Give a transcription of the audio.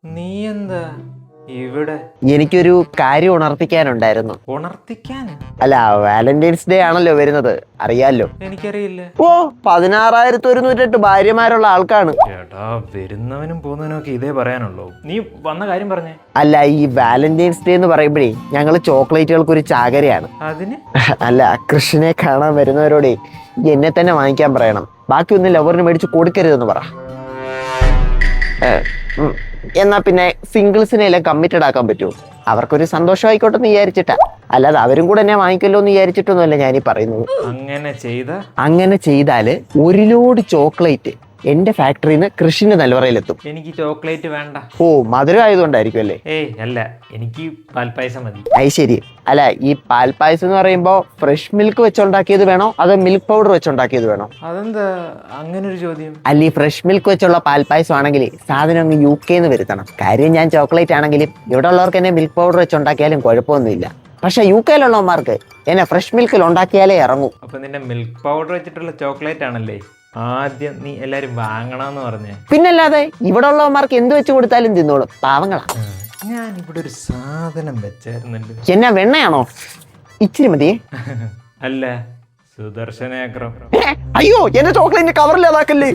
നീ എന്താ ഇവിടെ? എനിക്കൊരു കാര്യം ഉണർത്തിക്കാനുണ്ടായിരുന്നു. ഉണർത്തിക്കാൻ? അല്ല, വാലന്റൈൻസ് ഡേ ആണല്ലോ വരുന്നത്, അറിയാലോ. എനിക്കറിയില്ല. ഓ, 16,108 ഭാര്യമാരുള്ള ആൾക്കാണ്. ചേട്ടാ, വരുന്നവനും പോകുന്നവനും ഒക്കെ ഇതേ പറയാനുള്ളൂ. നീ വന്ന കാര്യം പറഞ്ഞേ. അല്ല, ഈ വാലന്റൈൻസ് ഡേ എന്ന് പറയുമ്പോഴേ ഞങ്ങള് ചോക്ലേറ്റുകൾക്ക് ഒരു ചാകരയാണ്. അതിന്? അല്ല, കൃഷ്ണനെ കാണാൻ വരുന്നവരോടെ എന്നെ തന്നെ വാങ്ങിക്കാൻ പറയണം, ബാക്കിയൊന്നും ലവറിന് മേടിച്ച് കൊടുക്കരുതെന്ന് പറ. എന്നാ പിന്നെ സിംഗിൾസിനെ എല്ലാം കമ്മിറ്റഡ് ആക്കാൻ പറ്റുമോ? അവർക്കൊരു സന്തോഷമായിക്കോട്ടെ എന്ന് വിചാരിച്ചിട്ടാ, അല്ലാതെ അവരും കൂടെ എന്നെ വാങ്ങിക്കല്ലോ എന്ന് വിചാരിച്ചിട്ടൊന്നുമല്ല ഞാനീ പറയുന്നത്. അങ്ങനെ ചെയ്താല് 1 ലോഡ് ചോക്ലേറ്റ് എന്റെ ഫാക്ടറിയിൽ നിന്ന് കൃഷിന്റെ നിലവറയിലെത്തും. എനിക്ക് ചോക്ലേറ്റ് വേണ്ട. ഓ, മധുരം ആയതുകൊണ്ടായിരിക്കും അല്ലേ? ഏയ് അല്ല, എനിക്ക് പാൽപ്പായസം മതി. അത് ശരി. അല്ല, ഈ പാൽപ്പായസം എന്ന് പറയുമ്പോ ഫ്രഷ് മിൽക്ക് വെച്ചുണ്ടാക്കിയത് വേണോ അതോ മിൽക്ക് പൗഡർ വെച്ചുണ്ടാക്കിയത് വേണോ? അതെന്താ അങ്ങനൊരു ചോദ്യം? അല്ല, ഈ ഫ്രഷ് മിൽക്ക് വെച്ചുള്ള പാൽപ്പായസം ആണെങ്കിൽ സാധനം അങ്ങ് UK വരുത്തണം. കാര്യം ഞാൻ ചോക്ലേറ്റ് ആണെങ്കിലും ഇവിടെ ഉള്ളവർക്ക് എന്നെ മിൽക്ക് പൗഡർ വെച്ചുണ്ടാക്കിയാലും കുഴപ്പമൊന്നുമില്ല. പക്ഷെ UK ലുള്ളവന്മാർക്ക് എന്നെ ഫ്രഷ് മിൽക്കിൽ ഉണ്ടാക്കിയാലേ ഇറങ്ങൂ. അപ്പൊ നിന്റെ മിൽക്ക് പൗഡർ വെച്ചിട്ടുള്ള ചോക്ലേറ്റ് ആണല്ലേ ആദ്യം നീ എല്ലാരും വാങ്ങണമെന്ന് പറഞ്ഞേ? പിന്നല്ലാതെ, ഇവിടെ ഉള്ളവന്മാർക്ക് എന്ത് വെച്ച് കൊടുത്താലും തിന്നോളും, പാവങ്ങളാ. ഞാൻ ഇവിടെ ഒരു സാധനം വെച്ചായിരുന്നല്ലോ. എന്നാ, വെണ്ണയാണോ? ഇച്ചിരി മതിയേ. അല്ല, സുദർശനചക്രം. അയ്യോ, എന്റെ ചോക്ലേറ്റ് കവറിൽ അതാക്കല്ലേ.